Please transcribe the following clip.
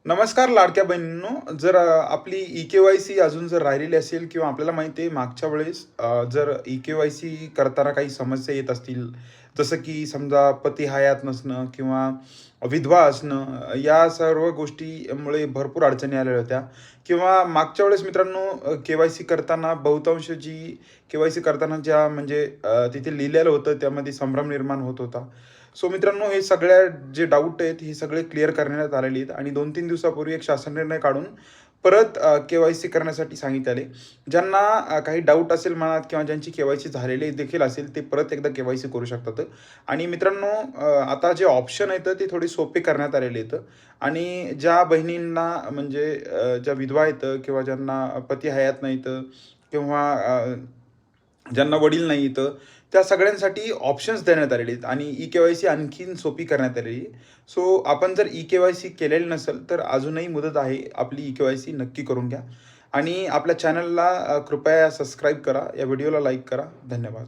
नमस्कार लाडक्या बहिणींनो. जर आपली ई-के-वाय-सी अजून जर राहिलेली असेल किंवा आपल्याला माहिती आहे मागच्या वेळेस जर ई-के-वाय-सी करताना काही समस्या येत असतील, जसं की समजा पती हयात नसणं किंवा विधवा असणं, या सर्व गोष्टीमुळे भरपूर अडचणी आल्या होत्या किंवा मागच्या वेळेस मित्रांनो के-वाय-सी करताना बहुतांश जी के-वाय-सी करताना ज्या म्हणजे तिथे लिहिलेलं होतं त्यामध्ये संभ्रम निर्माण होत होता. सो मित्रांनो, हे सगळ्या जे डाऊट आहेत हे सगळे क्लिअर करण्यात आलेले आहेत आणि 2-3 दिवसापूर्वी एक शासन निर्णय काढून परत के-वाय-सी करण्यासाठी सांगितले आले. ज्यांना काही डाऊट असेल मनात किंवा ज्यांची के-वाय-सी झालेली देखील असेल, ते परत एकदा के-वाय-सी करू शकतात. आणि मित्रांनो, आता जे ऑप्शन आहेत ते थोडे सोपे करण्यात आलेले आहेत आणि ज्या बहिणींना म्हणजे ज्या विधवा आहेत किंवा ज्यांना पती हयात नाहीत किंवा ज्यांना वडील नाहीत, त्या सगळ्यांसाठी ऑप्शन्स देण्यात आलेले आहेत आणि ई-के-वाय-सी आणखीन सोपी करण्यात आलेली आहे. सो आपण जर ई-के-वाय-सी केलेली नसेल, तर अजूनही मुदत आहे. आपली ई-के-वाय-सी नक्की करून घ्या आणि आपल्या चॅनलला कृपया सबस्क्राईब करा, या व्हिडिओला लाईक करा. धन्यवाद.